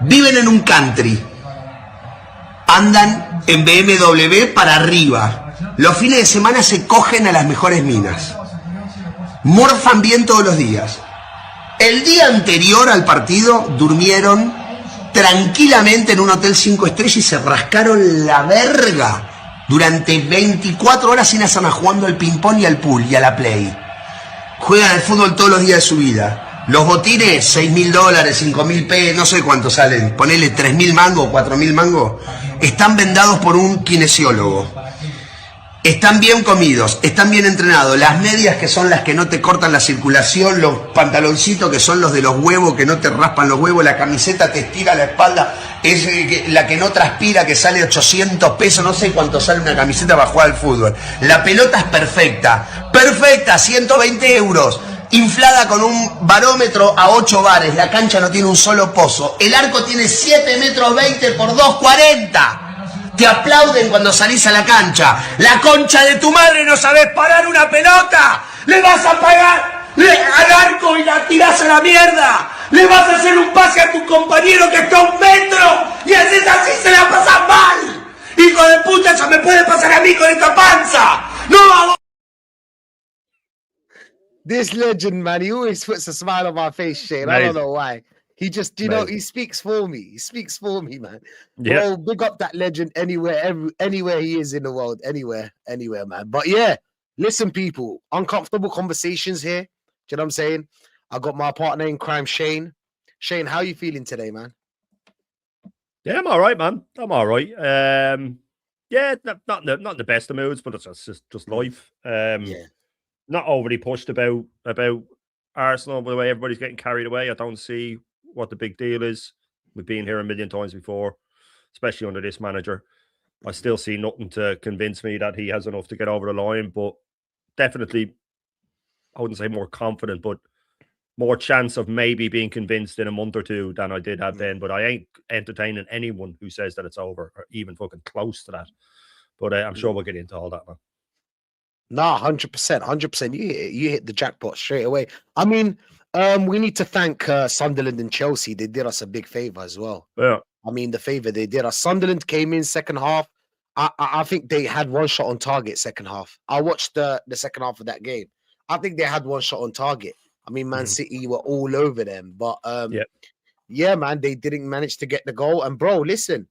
Viven en un country. Andan en BMW para arriba. Los fines de semana se cogen a las mejores minas. Morfan bien todos los días. El día anterior al partido durmieron tranquilamente en un hotel 5 estrellas y se rascaron la verga durante 24 horas sin hacer nada, jugando al ping-pong y al pool y a la play. Juegan al fútbol todos los días de su vida. Los botines, $6.000, $5.000, no sé cuánto salen, ponele 3.000 mangos, 4.000 mangos, están vendados por un kinesiólogo. Están bien comidos, están bien entrenados. Las medias, que son las que no te cortan la circulación, los pantaloncitos, que son los de los huevos, que no te raspan los huevos, la camiseta te estira la espalda, es la que no transpira, que sale 800 pesos, no sé cuánto sale una camiseta para jugar al fútbol. La pelota es perfecta, perfecta, 120 euros, inflada con un barómetro a 8 bares, la cancha no tiene un solo pozo, el arco tiene 7 metros 20 por 2,40. Te aplauden cuando salís a la cancha. La concha de tu madre, no sabés parar una pelota. Le vas a pagar al arco y la tirás a la mierda. Le vas a hacer un pase a tu compañero que está a 1 metro y haces así, se la pasas mal. Hijo de puta, eso me puede pasar a mí con esta panza. No. This legend, man, he always puts a smile on my face, Shane. I don't know why. He just, you know, he speaks for me. He speaks for me, man. Yeah. Bro, big up that legend anywhere he is in the world. Anywhere, man. But yeah, listen, people, uncomfortable conversations here. Do you know what I'm saying? I got my partner in crime, Shane. Shane, how are you feeling today, man? Yeah, I'm all right, man. I'm all right. Yeah, not in the best of moods, but it's just life. Yeah. Not overly pushed about Arsenal, by the way everybody's getting carried away. I don't see what the big deal is. We've been here a million times before, especially under this manager. I still see nothing to convince me that he has enough to get over the line, but definitely, I wouldn't say more confident, but more chance of maybe being convinced in a month or two than I did have then. But I ain't entertaining anyone who says that it's over or even fucking close to that. But I'm sure we'll get into all that, man. Nah, 100%. You hit the jackpot straight away. I mean, we need to thank Sunderland and Chelsea. They did us a big favor as well. Yeah. I mean, the favor they did us. Sunderland came in second half. I think they had one shot on target second half. I watched the second half of that game. I think they had one shot on target. I mean, Man City were all over them. But yeah, man, they didn't manage to get the goal. And bro, listen,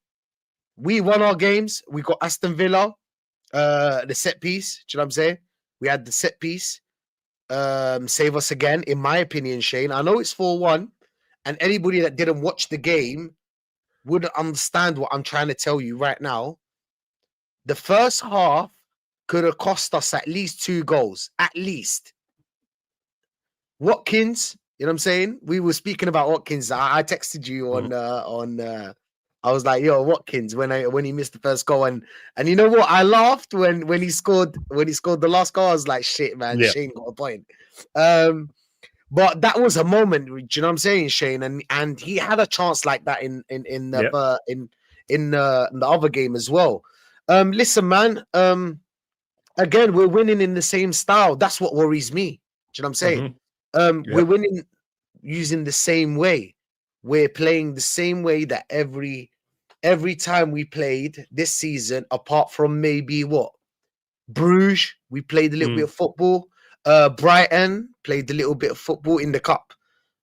we won our games. We got Aston Villa, the set piece. Do you know what I'm saying? We had the set piece. Save us again, in my opinion, Shane. I know it's 4-1, and anybody that didn't watch the game wouldn't understand what I'm trying to tell you right now. The first half could have cost us at least 2 goals. At least. Watkins, you know what I'm saying? We were speaking about Watkins. I texted you on I was like, yo, Watkins, when he missed the first goal, and you know what? I laughed when he scored the last goal. I was like, shit, man, Shane got a point. But that was a moment, do you know what I'm saying, Shane? And he had a chance like that in the other game as well. Listen, man. Again, we're winning in the same style. That's what worries me. Do you know what I'm saying? We're winning using the same way. We're playing the same way that every time we played this season, apart from maybe Bruges, we played a little bit of football. Brighton played a little bit of football in the cup.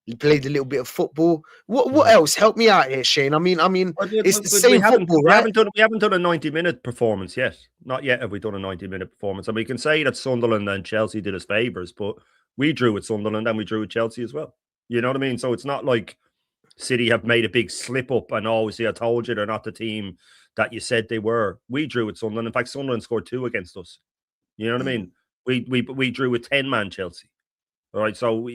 We played a little bit of football. What else? Help me out here, Shane. I mean, it's the same football, right? We haven't done a 90-minute performance yet. Not yet have we done a 90-minute performance. And we can say that Sunderland and Chelsea did us favours, but we drew with Sunderland and we drew with Chelsea as well. You know what I mean? So it's not like City have made a big slip up and see, I told you they're not the team that you said they were. We drew with Sunderland. In fact, Sunderland scored 2 against us. You know what I mean? We drew with 10-man Chelsea. All right, so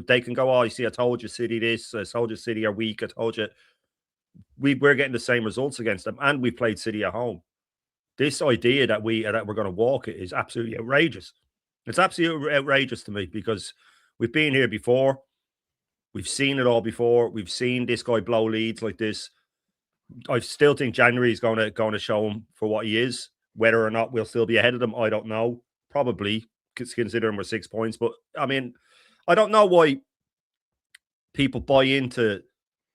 they can go, you see, I told you City this, I told you City are weak, I told you. We're getting the same results against them, and we played City at home. This idea that we're going to walk it is absolutely outrageous. It's absolutely outrageous to me because we've been here before. We've seen it all before. We've seen this guy blow leads like this. I still think January is going to show him for what he is. Whether or not we'll still be ahead of them, I don't know. Probably, considering we're 6 points. But, I mean, I don't know why people buy into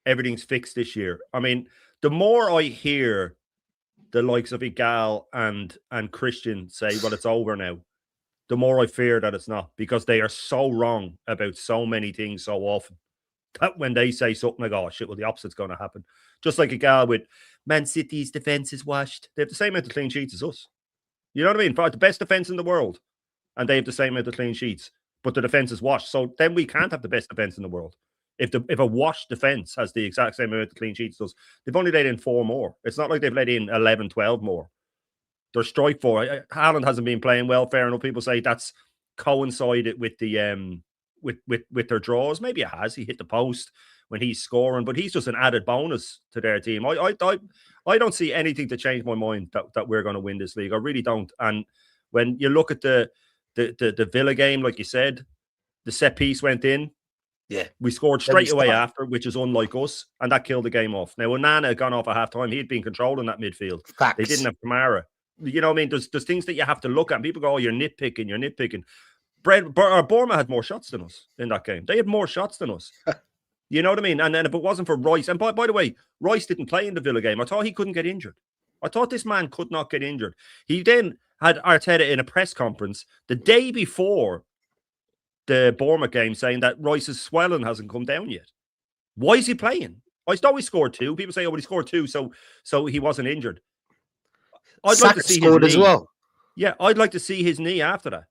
everything's fixed this year. I mean, the more I hear the likes of Igal and Christian say, well, it's over now, the more I fear that it's not, because they are so wrong about so many things so often that when they say something like, oh shit, well, the opposite's going to happen. Just like Igal with Man City's defense is washed. They have the same amount of clean sheets as us. You know what I mean? For the best defense in the world, and they have the same amount of clean sheets, but the defense is washed. So then we can't have the best defense in the world. If a washed defense has the exact same amount of clean sheets as us, they've only let in 4 more. It's not like they've let in 11, 12 more. Their strike for Haaland hasn't been playing well. Fair enough. People say that's coincided with the with their draws. Maybe it has. He hit the post when he's scoring, but he's just an added bonus to their team. I don't see anything to change my mind that we're going to win this league. I really don't. And when you look at the Villa game, like you said, the set piece went in. Yeah, we scored straight away after, which is unlike us, and that killed the game off. Now, when Nana had gone off at half time, he had been controlling that midfield. Facts. They didn't have Kamara. You know what I mean? There's things that you have to look at. And people go, oh, you're nitpicking. Bournemouth had more shots than us in that game. They had more shots than us. You know what I mean? And then if it wasn't for Rice, and by the way, Rice didn't play in the Villa game. I thought he couldn't get injured. I thought this man could not get injured. He then had Arteta in a press conference the day before the Bournemouth game saying that Rice's swelling hasn't come down yet. Why is he playing? I thought he scored 2. People say, oh, well, he scored 2, so he wasn't injured. I'd like to see scored his as well. Yeah, I'd like to see his knee after that.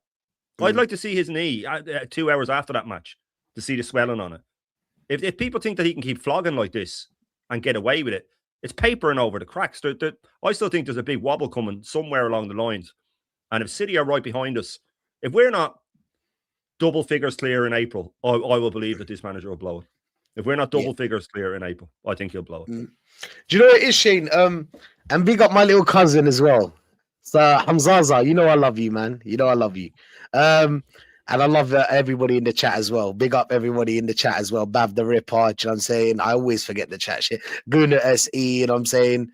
I'd like to see his knee 2 hours after that match to see the swelling on it. If people think that he can keep flogging like this and get away with it, it's papering over the cracks. I still think there's a big wobble coming somewhere along the lines. And if City are right behind us, if we're not double figures clear in April, I will believe that this manager will blow it. If we're not double figures clear in April, I think he'll blow it. Do you know what it is, Shane? And big up my little cousin as well. So Hamzaza, you know I love you, man. You know I love you. And I love everybody in the chat as well. Big up everybody in the chat as well. Bav the Ripper, you know what I'm saying? I always forget the chat shit. Guna SE, you know what I'm saying?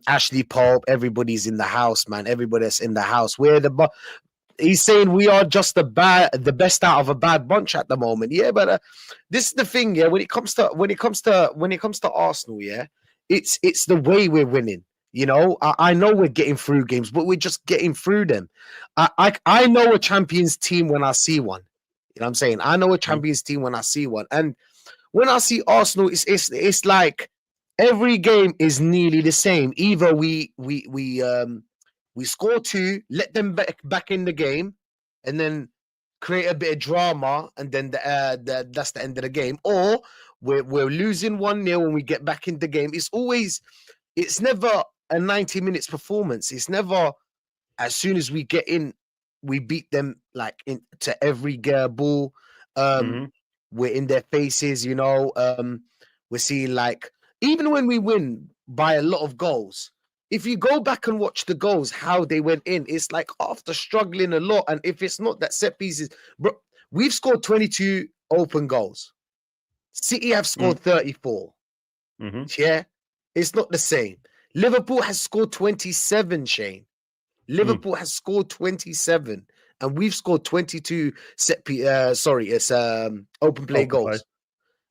Ashley Pope, everybody's in the house, man. Everybody that's in the house. He's saying we are just the best out of a bad bunch at the moment. Yeah, but this is the thing, yeah. When it comes to Arsenal, yeah, it's the way we're winning. You know, I know we're getting through games, but we're just getting through them. I know a champions team when I see one. You know what I'm saying? I know a champions team when I see one. And when I see Arsenal, it's like every game is nearly the same. Either we score 2, let them back in the game, and then create a bit of drama, and then that's the end of the game. Or we're losing 1-0 when we get back in the game. It's never a 90 minutes performance. It's never as soon as we get in, we beat them like into every gear ball. We're in their faces, you know. We're seeing like even when we win by a lot of goals, if you go back and watch the goals, how they went in, it's like after struggling a lot. And if it's not that set pieces, bro, we've scored 22 open goals. City have scored 34. Yeah, it's not the same. Liverpool has scored 27, Shane. Liverpool has scored 27, and we've scored 22 open play goals.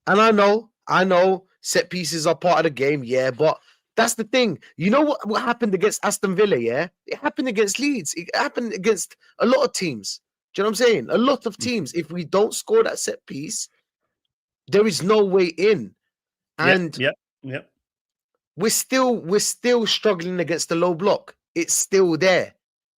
And I know set pieces are part of the game, yeah, but that's the thing. You know what happened against Aston Villa, yeah? It happened against Leeds. It happened against a lot of teams. Do you know what I'm saying? A lot of teams. If we don't score that set piece, there is no way in. And we're still struggling against the low block. It's still there.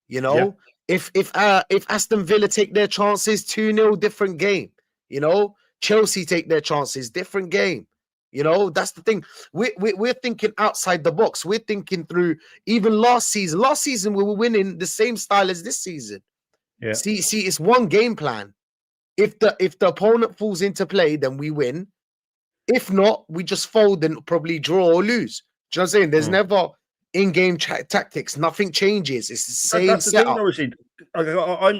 You know, if Aston Villa take their chances, 2-0, different game. You know, Chelsea take their chances, different game. You know, that's the thing. We're thinking outside the box. We're thinking through even last season. Last season we were winning the same style as this season. Yeah. See, it's one game plan. If the opponent falls into play, then we win. If not, we just fold and probably draw or lose. Do you know what I'm saying? There's never in-game tactics. Nothing changes. It's the same that's the setup. Thing,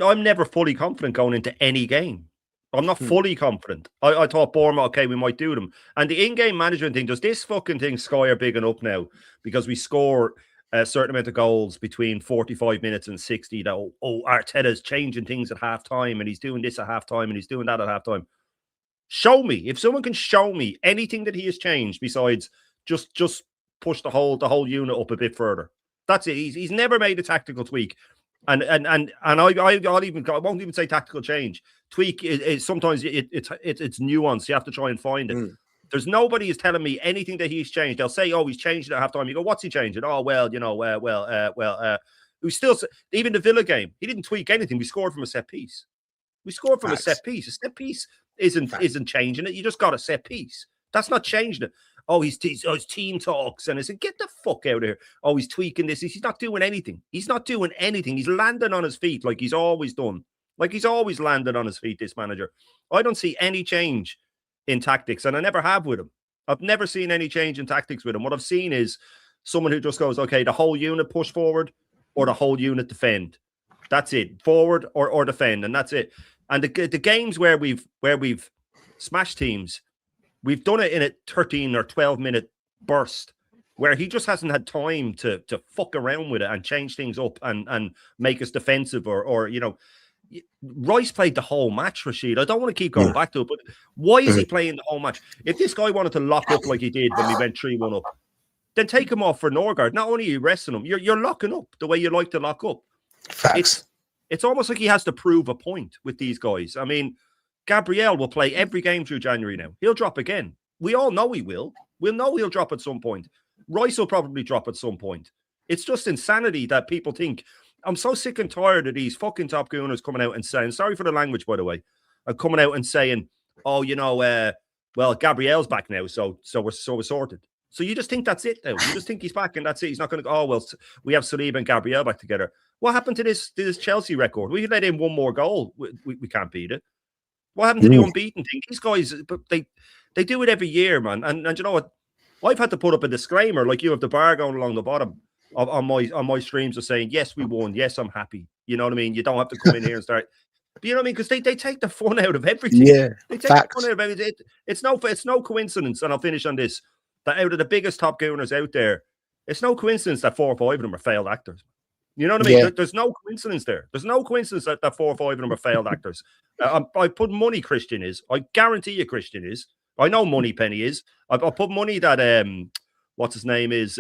I'm never fully confident going into any game. I'm not fully confident. I thought Bournemouth, okay, we might do them. And the in-game management thing, does this fucking thing Sky are big enough now because we score a certain amount of goals between 45 minutes and 60 that, Arteta's changing things at halftime and he's doing this at halftime and he's doing that at halftime. Show me. If someone can show me anything that he has changed besides just push the whole unit up a bit further. That's it. He's never made a tactical tweak. And I won't even say tactical change. Tweak is sometimes it's nuance. You have to try and find it. There's nobody is telling me anything that he's changed. They'll say, "Oh, he's changed it at halftime." You go, "What's he changing?" "Oh, well, we still even the Villa game. He didn't tweak anything. We scored from a set piece. We scored from a set piece. A set piece isn't changing it. You just got a set piece. That's not changing it. Oh, his team talks, and I said, "Get the fuck out of here." Oh, he's tweaking this. He's not doing anything. He's not doing anything. He's landing on his feet like he's always done. Like he's always landed on his feet, this manager. I don't see any change in tactics, and I never have with him. I've never seen any change in tactics with him. What I've seen is someone who just goes, okay, the whole unit push forward or the whole unit defend. That's it. Forward or defend, and that's it. And the games where we've smashed teams, we've done it in a 13 or 12-minute burst where he just hasn't had time to fuck around with it and change things up and make us defensive or Rice played the whole match, Rashid. I don't want to keep going back to it, but why is he playing the whole match? If this guy wanted to lock up like he did when we went 3-1 up, then take him off for Norgard. Not only are you resting him, you're locking up the way you like to lock up. Facts. It's almost like he has to prove a point with these guys. I mean, Gabriel will play every game through January now. He'll drop again. We all know he will. We'll know he'll drop at some point. Rice will probably drop at some point. It's just insanity that people think. I'm so sick and tired of these fucking top gooners coming out and saying, sorry for the language, by the way, coming out and saying, oh, well, Gabriel's back now, so we're sorted. So you just think that's it now. You just think he's back and that's it. He's not going to go, oh, well, we have Saliba and Gabriel back together. What happened to this Chelsea record? We let in one more goal. We can't beat it. What happened to the unbeaten thing? These guys, they do it every year, man. And you know what? I've had to put up a disclaimer, like you have the bar going along the bottom on my streams of saying, yes, we won. Yes, I'm happy. You know what I mean? You don't have to come in here and start. But you know what I mean? Because they take the fun out of everything. Yeah, they take the fun out of everything. It's no coincidence, and I'll finish on this, that out of the biggest top gooners out there, it's no coincidence that 4 or 5 of them are failed actors. You know what I mean? Yeah. There's no coincidence there. There's no coincidence that 4 or 5 of them are failed actors. I put money Christian is. I guarantee you Christian is. I know Money Penny is. I put money that what's his name is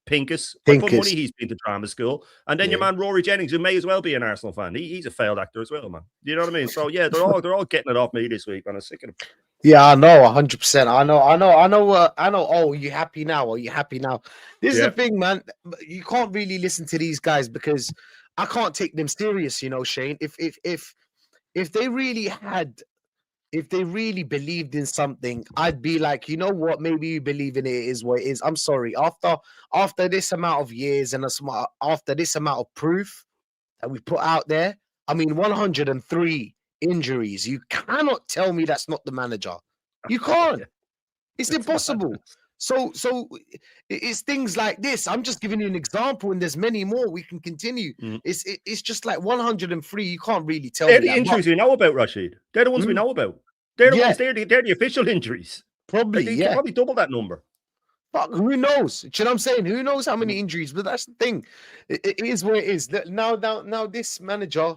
Pincus. I put money he's been to drama school. And then your man Rory Jennings, who may as well be an Arsenal fan. He's a failed actor as well, man. You know what I mean? So yeah, they're all getting it off me this week, and I'm sick of them. Yeah, I know, 100%. I know. Oh, you happy now? Are you happy now? This is the thing, man. You can't really listen to these guys because I can't take them serious. You know, Shane. If they really had. If they really believed in something, I'd be like, you know what? Maybe you believe in it is what it is. I'm sorry. After this amount of years and after this amount of proof that we put out there, I mean, 103 injuries. You cannot tell me that's not the manager. You can't. It's impossible. So it's things like this. I'm just giving you an example, and there's many more. We can continue. It's just like 103. You can't really tell. They're the injuries we know about, Rashid. They're the ones we know about. They're the ones. They're the official injuries. Probably, probably double that number. Fuck, who knows? You know what I'm saying? Who knows how many injuries? But that's the thing. It is what it is. Now, this manager,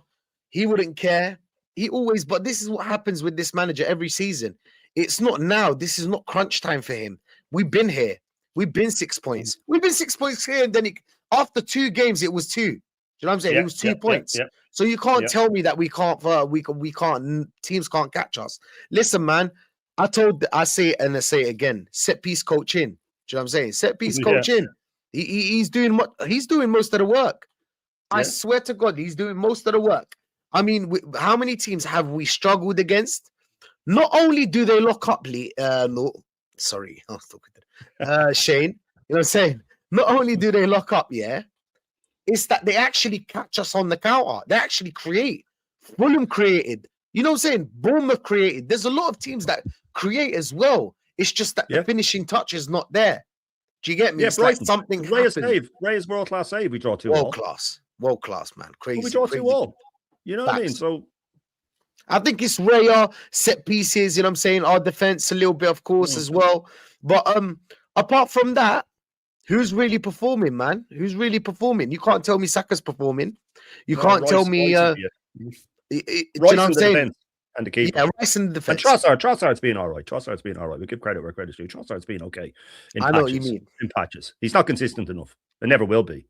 he wouldn't care. He always. But this is what happens with this manager every season. It's not now. This is not crunch time for him. We've been here. We've been 6 points. We've been 6 points here, and then after 2 games, it was 2. You know what I'm saying? It was 2 points. So you can't tell me that we can't. Teams can't catch us. Listen, man. I say it and I say it again. Set piece coach in. Do you know what I'm saying? Set piece coach in. He's doing most of the work. I swear to God, he's doing most of the work. I mean, how many teams have we struggled against? Not only do they lock up, sorry, I was talking to Shane. You know what I'm saying? Not only do they lock up, it's that they actually catch us on the counter. They actually create. Fulham created. You know what I'm saying? Bournemouth created. There's a lot of teams that create as well. It's just that the finishing touch is not there. Do you get me? It's like something happened. Ray's world-class save. We draw 2 World class, man. Crazy. Well, we draw 2-2. You know what I mean? So I think it's rare set pieces, you know what I'm saying? Our defense a little bit, of course, as well. But apart from that, who's really performing, man? Who's really performing? You can't tell me Saka's performing. You can't tell me. Do you know what I'm saying? and the keeper. Yeah, Rice in the And defense. Trossard's been all right. Trossard's been all right. We give credit where credit's due. Trossard's been okay in I patches. know what you mean. In patches. He's not consistent enough. It never will be.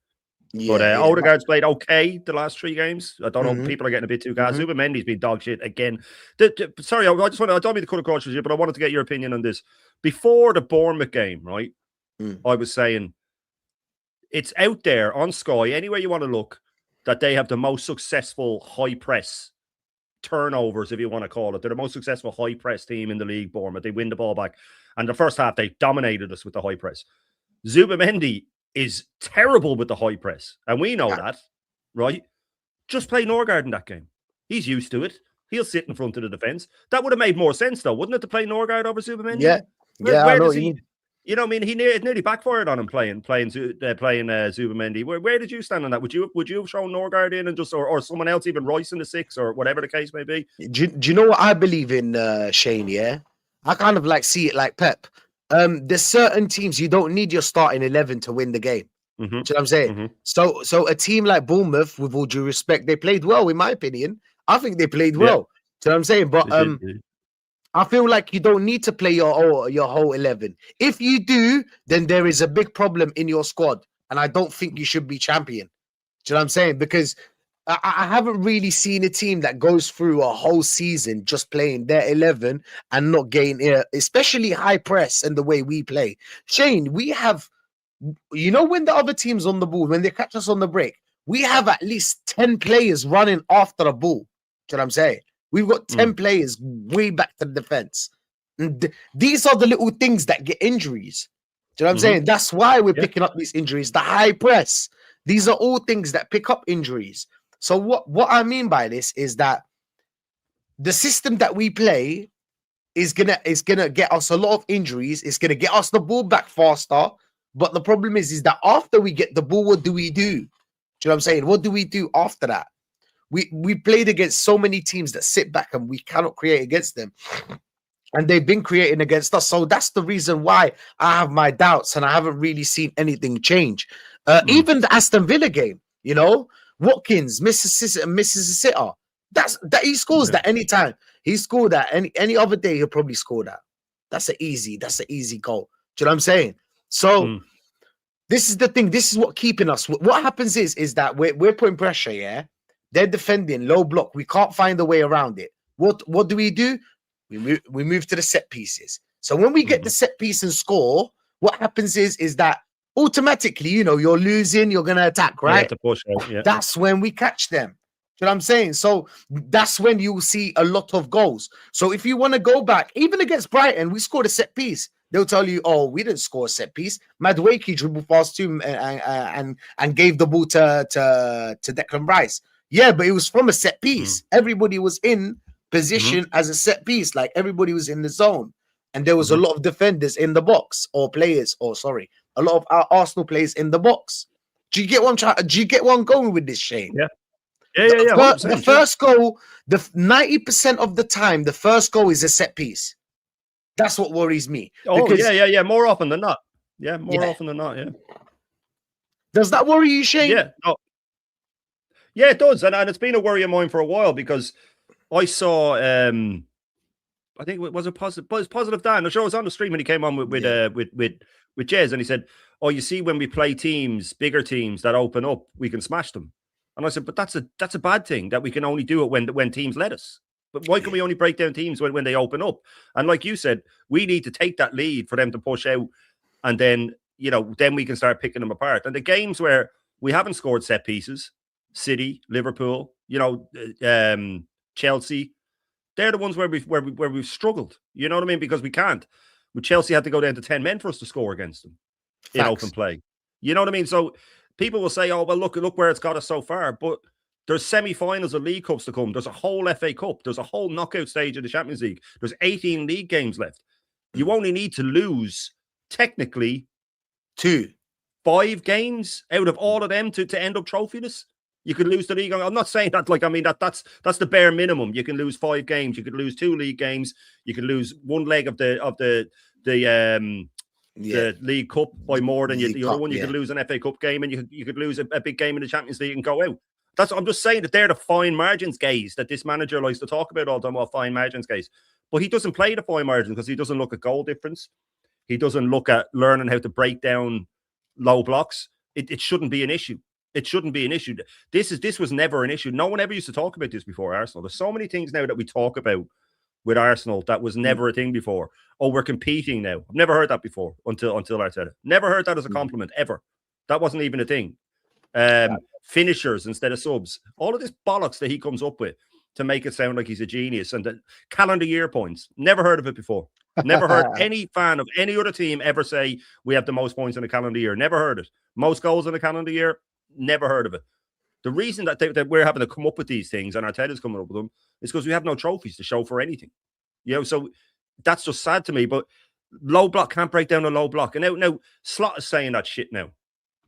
Yeah, But Odegaard's played okay the last 3 games. I don't know. Mhm. People are getting a bit too gas. Mhm. Zubamendi's been dog shit again. Sorry, I don't mean to cut across with you, but I wanted to get your opinion on this. Before the Bournemouth game, right? I was saying it's out there on Sky, anywhere you want to look, that they have the most successful high press turnovers, if you want to call it. They're the most successful high press team in the league, Bournemouth. They win the ball back. And the first half, they dominated us with the high press. Zubamendi is terrible with the high press. And we know that, right? Just play Norgard in that game. He's used to it. He'll sit in front of the defence. That would have made more sense, though, wouldn't it, to play Norgard over Zubamendi? Yeah. Where I know does he... You know, I mean, it nearly backfired on him playing Zubamendi. Where did you stand on that? Would you have shown Norgard in and just or someone else, even Rice in the 6 or whatever the case may be? Do you know what I believe in, Shane? Yeah, I kind of like see it like Pep. There's certain teams you don't need your starting 11 to win the game. Do you know what I'm saying? So a team like Bournemouth, with all due respect, they played well, in my opinion. I think they played well. Do you know what I'm saying? But I feel like you don't need to play your whole 11. If you do, then there is a big problem in your squad. And I don't think you should be champion. Do you know what I'm saying? Because I haven't really seen a team that goes through a whole season just playing their 11 and not getting, especially high press and the way we play. Shane, we have, you know, when the other team's on the ball, when they catch us on the break, we have at least 10 players running after the ball. Do you know what I'm saying? We've got 10 players way back to the defense. And these are the little things that get injuries. Do you know what I'm saying? That's why we're picking up these injuries. The high press. These are all things that pick up injuries. So what I mean by this is that the system that we play is gonna get us a lot of injuries. It's gonna get us the ball back faster. But the problem is that after we get the ball, what do we do? Do you know what I'm saying? What do we do after that? We played against so many teams that sit back and we cannot create against them. And they've been creating against us. So that's the reason why I have my doubts and I haven't really seen anything change. Even the Aston Villa game, you know, Watkins, Mississippi, that he scores that anytime. He scored that any other day, he'll probably score that. That's an easy goal. Do you know what I'm saying? So this is the thing. This is what keeping us. What happens is that we're putting pressure, yeah. They're defending low block. We can't find a way around it. What do? We move to the set pieces. So when we get the set piece and score, what happens is that automatically, you know, you're losing, you're gonna attack, right? You have to push out, yeah. That's when we catch them. You know what I'm saying? So that's when you will see a lot of goals. So if you want to go back, even against Brighton, we scored a set piece. They'll tell you, "Oh, we didn't score a set piece." Madueke dribbled past him and gave the ball to Declan Rice. Yeah, but it was from a set piece. Everybody was in position as a set piece, like everybody was in the zone, and there was a lot of defenders in the box, or players, or sorry, a lot of our Arsenal players in the box. Do you get what I'm trying? Do you get what I'm going with this, Shane? Yeah. The first goal, the 90% of the time, the first goal is a set piece. That's what worries me. Oh, yeah. More often than not. Yeah, more often than not. Yeah. Does that worry you, Shane? Yeah. No. Yeah, it does, and it's been a worry of mine for a while because I saw, I think it was a positive Dan. I'm sure it was on the stream when he came on with Jez, and he said, "Oh, you see, when we play teams, bigger teams that open up, we can smash them." And I said, "But that's a bad thing that we can only do it when teams let us. But why can we only break down teams when they open up?" And like you said, we need to take that lead for them to push out, and then then we can start picking them apart. And the games where we haven't scored set pieces. City, Liverpool, Chelsea, they're the ones where we've struggled. You know what I mean? Because we can't. With Chelsea had to go down to 10 men for us to score against them in open play. You know what I mean? So people will say, "Oh, well, look where it's got us so far." But there's semi-finals of League Cups to come. There's a whole FA Cup. There's a whole knockout stage of the Champions League. There's 18 league games left. You only need to lose technically 5 games out of all of them to end up trophyless. You could lose the league. I'm not saying that, that's the bare minimum. You can lose 5 games. You could lose 2 league games. You could lose one leg of the League Cup by more than the other one. You could lose an FA Cup game, and you could lose a big game in the Champions League and go out. I'm just saying that they're the fine margins gaze that this manager likes to talk about all the time. Well, fine margins gaze, but he doesn't play the fine margins because he doesn't look at goal difference. He doesn't look at learning how to break down low blocks. It shouldn't be an issue. It shouldn't be an issue. This was never an issue. No one ever used to talk about this before Arsenal. There's so many things now that we talk about with Arsenal that was never a thing before. Oh, we're competing now. I've never heard that before until Arteta. Never heard that as a compliment ever. That wasn't even a thing. Finishers instead of subs. All of this bollocks that he comes up with to make it sound like he's a genius, and the calendar year points. Never heard of it before. Never heard any fan of any other team ever say we have the most points in a calendar year. Never heard it. Most goals in a calendar year. Never heard of it. The reason that we're having to come up with these things and Arteta's coming up with them is because we have no trophies to show for anything. You know, so that's just sad to me. But low block can't break down a low block. And now Slot is saying that shit now.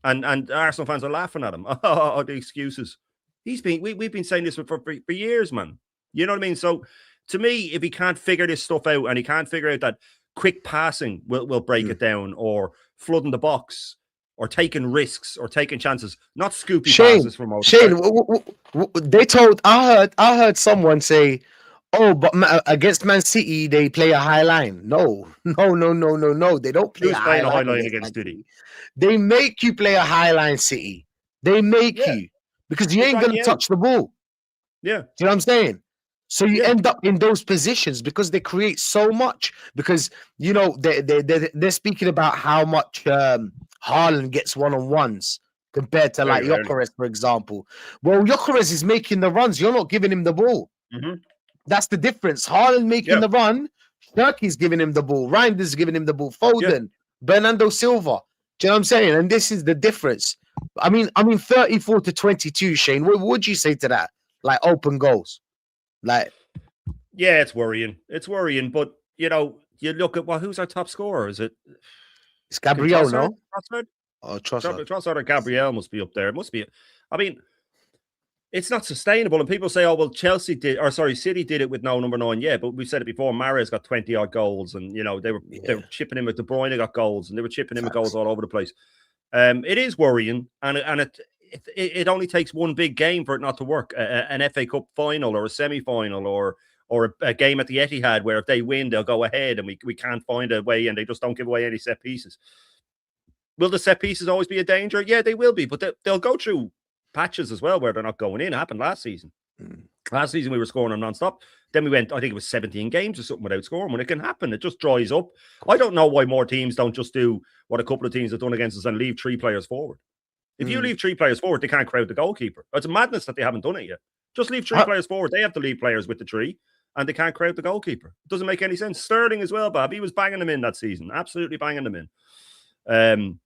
And Arsenal fans are laughing at him. Oh, the excuses. We've been saying this for years, man. You know what I mean? So to me, if he can't figure this stuff out and he can't figure out that quick passing will break it down, or flooding the box, or taking risks, or taking chances, not scoopy passes from most. Shane, they told I heard someone say, "Oh, but against Man City they play a high line." No. They don't play a high line against City. They make you play a high line, City. They make you, because you ain't gonna touch the ball. Yeah, do you know what I'm saying? So you end up in those positions because they create so much. Because you know they're speaking about how much Haaland gets one-on-ones compared to like Gyökeres, for example. Well, Gyökeres is making the runs. You're not giving him the ball. Mm-hmm. That's the difference. Haaland making the run. Turkey's giving him the ball. Reinders giving him the ball. Foden, Bernardo Silva. Do you know what I'm saying? And this is the difference. I mean, 34-22, Shane. What would you say to that? Like open goals. Like, yeah, it's worrying. It's worrying, but you know, you look at who's our top scorer? Is it? It's Gabriel, no? Trossard? Oh, Trossard or Gabriel must be up there. It must be. I mean, it's not sustainable. And people say, "Oh, well, City did it with no number 9." Yeah, but we said it before. Mahrez got 20 odd goals, and you know they were chipping in with De Bruyne got goals, and they were chipping in with goals all over the place. It is worrying, and it only takes one big game for it not to work. An FA Cup final or a semi-final or a game at the Etihad where if they win, they'll go ahead and we can't find a way and they just don't give away any set pieces. Will the set pieces always be a danger? Yeah, they will be, but they'll go through patches as well where they're not going in. It happened last season. Last season we were scoring them non-stop. Then we went, I think it was 17 games or something without scoring. When it can happen, it just dries up. I don't know why more teams don't just do what a couple of teams have done against us and leave 3 players forward. If you leave 3 players forward, they can't crowd the goalkeeper. It's a madness that they haven't done it yet. Just leave 3 players forward. They have to leave players with the 3, and they can't crowd the goalkeeper. It doesn't make any sense. Sterling as well, Bob. He was banging them in that season. Absolutely banging them in.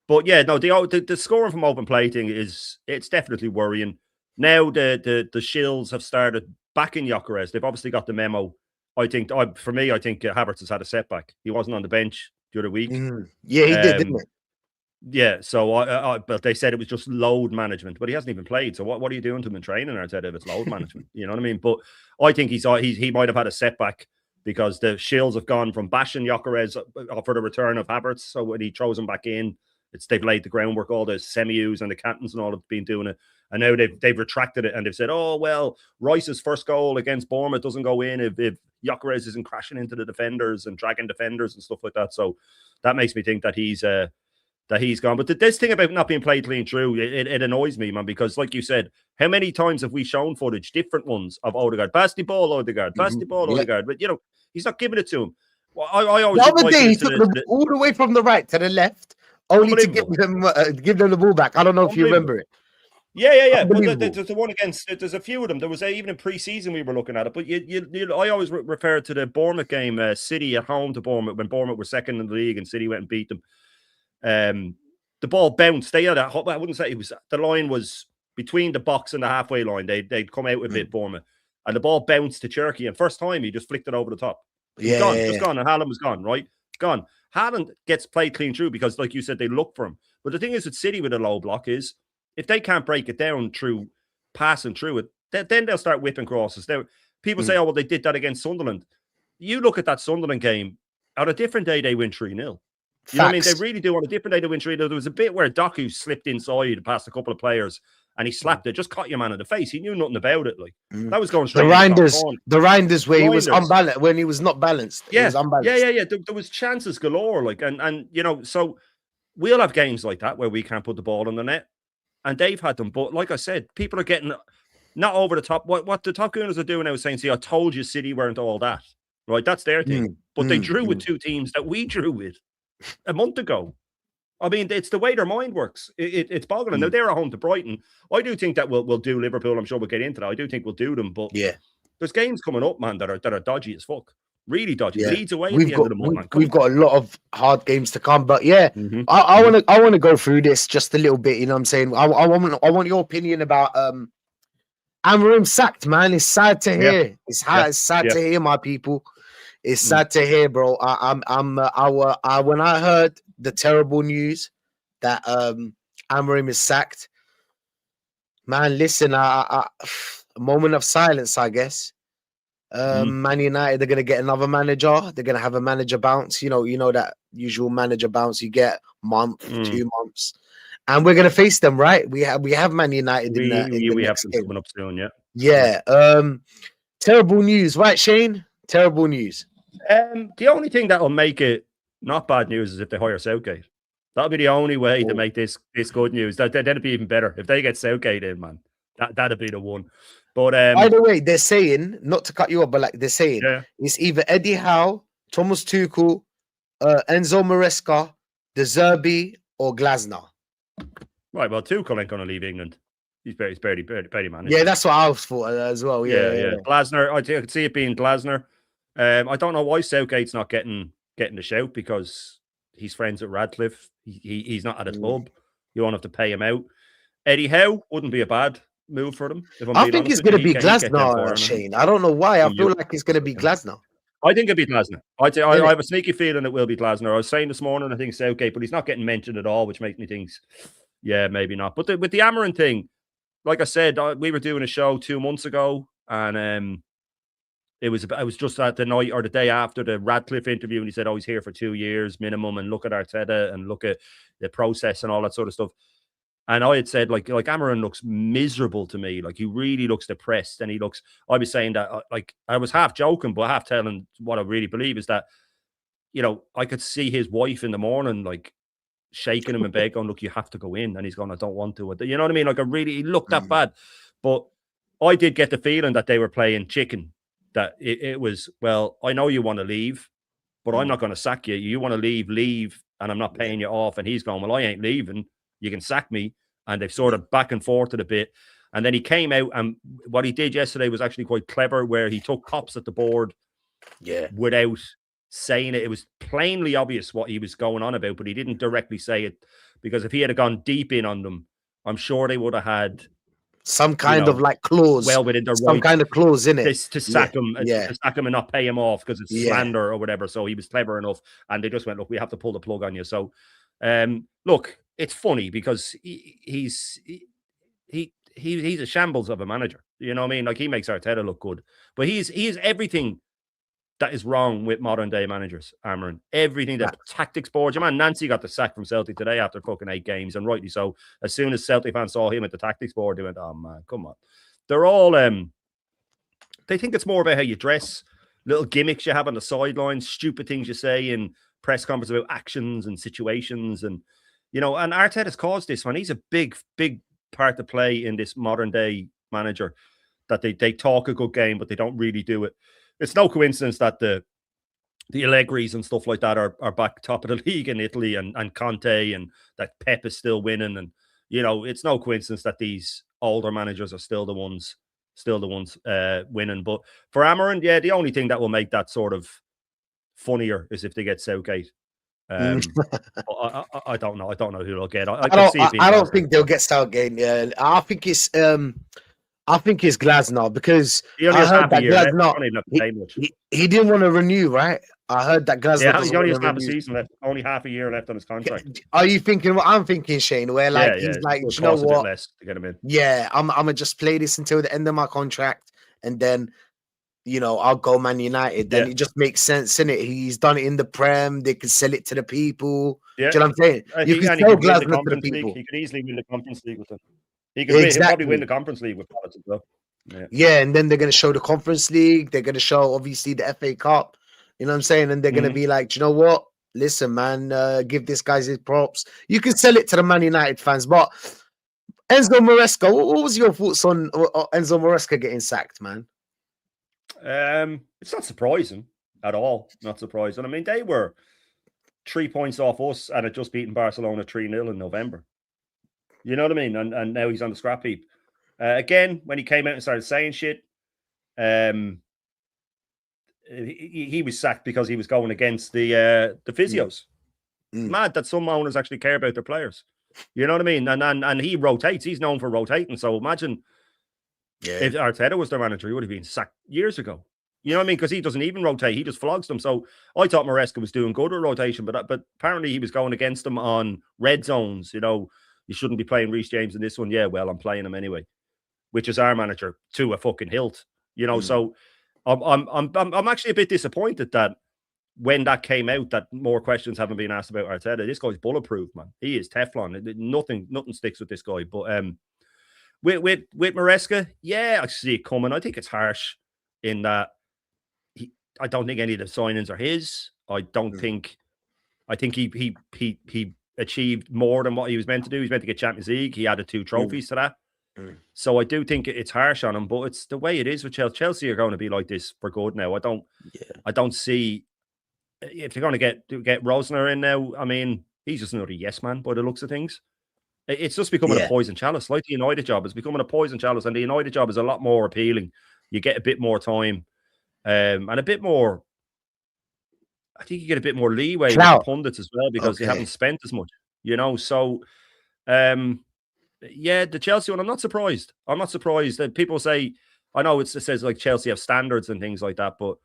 But yeah, no, the scoring from open play thing it's definitely worrying. Now the shills have started backing Gyökeres. They've obviously got the memo. I think Havertz has had a setback. He wasn't on the bench the other week. Yeah, he did, didn't he? Yeah, so but they said it was just load management, but he hasn't even played. So what are you doing to him in training? I said if it's load management, you know what I mean. But I think he might have had a setback because the shills have gone from bashing Gyökeres for the return of Havertz. So when he throws him back in, they've laid the groundwork. All the Semius and the Cantons and all have been doing it, and now they've retracted it and they've said, oh well, Rice's first goal against Bournemouth doesn't go in if Gyökeres isn't crashing into the defenders and dragging defenders and stuff like that. So that makes me think that he's gone. But this thing about not being played clean through, it annoys me, man, because like you said, how many times have we shown footage, different ones, of Odegaard? Pass the ball, Odegaard. Pass the ball, Odegaard. But, you know, he's not giving it to him. Well, I always the other day, he took all the way from the right to the left, only to give them the ball back. I don't know if you remember it. Yeah. But there's the one against, there's a few of them. There was even in pre-season we were looking at it. But I always refer to the Bournemouth game, City at home to Bournemouth, when Bournemouth were second in the league and City went and beat them. The ball bounced. I wouldn't say it was, the line was between the box and the halfway line. They'd come out with it, Bournemouth, and the ball bounced to Cherky. And first time he just flicked it over the top. Just gone. And Haaland was gone, right? Gone. Haaland gets played clean through because, like you said, they look for him. But the thing is with City with a low block is if they can't break it down through passing through it, then they'll start whipping crosses. Now, people say, oh, well, they did that against Sunderland. You look at that Sunderland game, on a different day, they win 3-0. You know what I mean? They really do. On a different day, they win 3-0. There was a bit where Doku slipped inside past a couple of players and he slapped it, just caught your man in the face. He knew nothing about it. Like that was going The straight. Reinders where he was unbalanced, when he was not balanced. Yeah, he was unbalanced. Yeah. There was chances galore. Like, and you know, so we'll have games like that where we can't put the ball in the net, and they've had them. But like I said, people are getting not over the top. What the Top Gooners are doing now is saying, "See, I told you, City weren't all that." Right, that's their thing. But they drew with two teams that we drew with a month ago. I mean, it's the way their mind works. It's boggling. Now they're at home to Brighton. I do think that we'll do Liverpool. I'm sure we'll get into that. I do think we'll do them. But there's games coming up, man, that are dodgy as fuck. Really dodgy. Yeah. Leeds away at the end of the month, man. We've got a lot of hard games to come. But yeah, I want to go through this just a little bit. You know what I'm saying? I want your opinion about Amorim sacked, man. It's sad to hear. It's sad to hear, my people. It's sad to hear, bro. When I heard the terrible news that Amorim is sacked, man, listen, a moment of silence, I guess. Man United, they're gonna get another manager. They're gonna have a manager bounce. You know that usual manager bounce you get month, 2 months, and we're gonna face them, right? We have Man United in the we have next them game. coming up soon, Yeah. Terrible news, right, Shane? Terrible news. The only thing that will make it not bad news is if they hire Southgate. That'll be the only way to make this good news. That'd be even better if they get Southgate in, man. That'd be the one. But by the way, they're saying, not to cut you off, but like they're saying, it's either Eddie Howe, Thomas Tuchel, Enzo Maresca, De Zerbi, or Glasner. Right. Well, Tuchel ain't going to leave England. He's barely managed. Yeah, that's what I thought as well. Yeah. Glasner, I could see it being Glasner. I don't know why Southgate's not getting the shout, because he's friends with Radcliffe. He's not at a club. You won't have to pay him out. Eddie Howe wouldn't be a bad move for them. I think it's going to be Glasner, Shane. I don't know why. I feel like it's going to be Glasner. I think it'll be Glasner. I have a sneaky feeling it will be Glasner. I was saying this morning, I think Southgate, but he's not getting mentioned at all, which makes me think, yeah, maybe not. But with the Amorim thing, like I said, we were doing a show 2 months ago, and it was just at the night or the day after the Radcliffe interview, and he said, "Oh, he's here for 2 years minimum, and look at Arteta and look at the process and all that sort of stuff." And I had said, like Amorim looks miserable to me. Like, he really looks depressed, and I was saying that, like, I was half joking, but half telling what I really believe is that, you know, I could see his wife in the morning, like, shaking him in bed, going, "Look, you have to go in," and he's going, "I don't want to." You know what I mean? Like, he looked that bad. But I did get the feeling that they were playing chicken. That it was, well, I know you want to leave, but I'm not going to sack you. You want to leave, and I'm not paying you off. And he's going, "Well, I ain't leaving. You can sack me." And they've sort of back and forth a bit. And then he came out, and what he did yesterday was actually quite clever, where he took pops at the board without saying it. It was plainly obvious what he was going on about, but he didn't directly say it, because if he had gone deep in on them, I'm sure they would have had some kind of like clause, within their some kind of clause in it to sack him, to sack him and not pay him off because it's slander or whatever. So he was clever enough, and they just went, "Look, we have to pull the plug on you." So, look, it's funny because he's a shambles of a manager. You know what I mean? Like, he makes Arteta look good, but he is everything that is wrong with modern day managers, Amorim. Everything, that tactics board. Your man Nancy got the sack from Celtic today after fucking 8 games, and rightly so. As soon as Celtic fans saw him at the tactics board, they went, "Oh man, come on." They're all they think it's more about how you dress, little gimmicks you have on the sidelines, stupid things you say in press conferences about actions and situations, and you know. And Arteta's caused this one. He's a big part to play in this modern day manager, that they talk a good game, but they don't really do it. It's no coincidence that the Allegris and stuff like that are back top of the league in Italy, and Conte, and that Pep is still winning. And, you know, it's no coincidence that these older managers are still the ones winning. But for Amorim, yeah, the only thing that will make that sort of funnier is if they get Southgate. I don't know. I don't know who they'll get. I don't think they'll get Southgate. Yeah, I think it's Glasner, because I heard that Glasner, he didn't want to renew, right? I heard that Glasner. Yeah, he only has half a season left. Only half a year left on his contract. Are you thinking what I'm thinking, Shane? Where like he's like, you know what? Less to get him in. Yeah, I'm gonna just play this until the end of my contract, and then, you know, I'll go Man United. Then it just makes sense, innit? He's done it in the Prem. They can sell it to the people. Yeah. Do you know what I'm saying? You can sell Glasner to the people. He could easily win the Conference League with them. He could win. He'll probably win Exactly. the Conference League with Palace as well. Yeah. Yeah, and then they're going to show the Conference League. They're going to show, obviously, the FA Cup. You know what I'm saying? And they're going to be like, "Do you know what? Listen, man, give this guy his props." You can sell it to the Man United fans. But Enzo Maresca, what was your thoughts on Enzo Maresca getting sacked, man? It's not surprising at all. Not surprising. I mean, they were 3 points off us and had just beaten Barcelona 3-0 in November. You know what I mean? And now he's on the scrap heap. Again, when he came out and started saying shit, he was sacked because he was going against the physios. Mad that some owners actually care about their players. You know what I mean? And he rotates. He's known for rotating. So imagine if Arteta was their manager, he would have been sacked years ago. You know what I mean? Because he doesn't even rotate. He just flogs them. So I thought Maresca was doing good with rotation, but apparently he was going against them on red zones. You know, you shouldn't be playing Reece James in this one. Yeah, well, I'm playing him anyway, which is our manager to a fucking hilt. You know, so I'm actually a bit disappointed that when that came out, that more questions haven't been asked about Arteta. This guy's bulletproof, man. He is Teflon. Nothing sticks with this guy. But with Maresca, yeah, I see it coming. I think it's harsh in that I don't think any of the signings are his. I think he achieved more than what he was meant to do. He's meant to get Champions League. He added 2 trophies to that. So I do think it's harsh on him, but it's the way it is with Chelsea. Chelsea are going to be like this for good now. I don't see if they're going to get Rosner in now. I mean, he's just another yes man by the looks of things. It's just becoming a poison chalice, like the United job. It's becoming a poison chalice, and the United job is a lot more appealing. You get a bit more time, and a bit more. I think you get a bit more leeway with the pundits as well because they haven't spent as much, you know. So, yeah, the Chelsea one, I'm not surprised. I'm not surprised that people say, I know it says like Chelsea have standards and things like that, but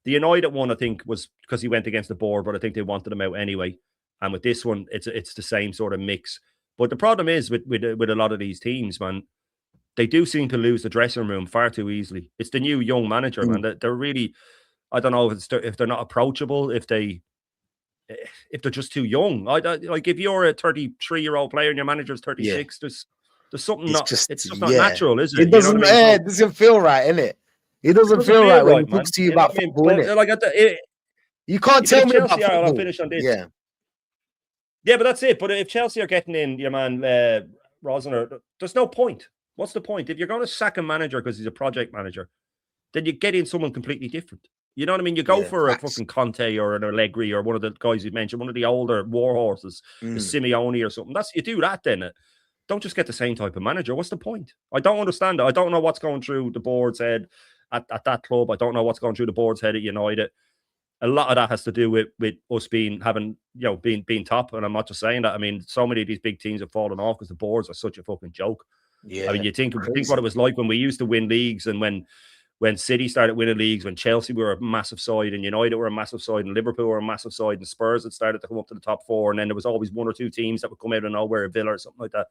the United one, I think, was because he went against the board, but I think they wanted him out anyway. And with this one, it's the same sort of mix. But the problem is with a lot of these teams, man, they do seem to lose the dressing room far too easily. It's the new young manager, man. They're really, I don't know if they're not approachable, if they're just too young. Like if you're a 33-year-old player and your manager's 36, there's something it's just not natural, is it? It doesn't, it doesn't feel right, innit? It doesn't feel right when he talks to you about football, innit? Like you can't tell me about football. I'll finish on this. Yeah, but that's it. But if Chelsea are getting in your man Rosner, there's no point. What's the point? If you're going to sack a manager because he's a project manager, then you get in someone completely different. You know what I mean? You go for a fucking Conte or an Allegri or one of the guys you mentioned, one of the older war horses, the Simeone or something. You do that then. Don't just get the same type of manager. What's the point? I don't understand it. I don't know what's going through the board's head at that club. I don't know what's going through the board's head at United. A lot of that has to do with us being top. And I'm not just saying that. I mean, so many of these big teams have fallen off because the boards are such a fucking joke. Yeah. I mean, you think what it was like when we used to win leagues and when City started winning leagues, when Chelsea were a massive side and United were a massive side and Liverpool were a massive side and Spurs had started to come up to the top 4. And then there was always 1 or 2 teams that would come out of nowhere, Villa or something like that.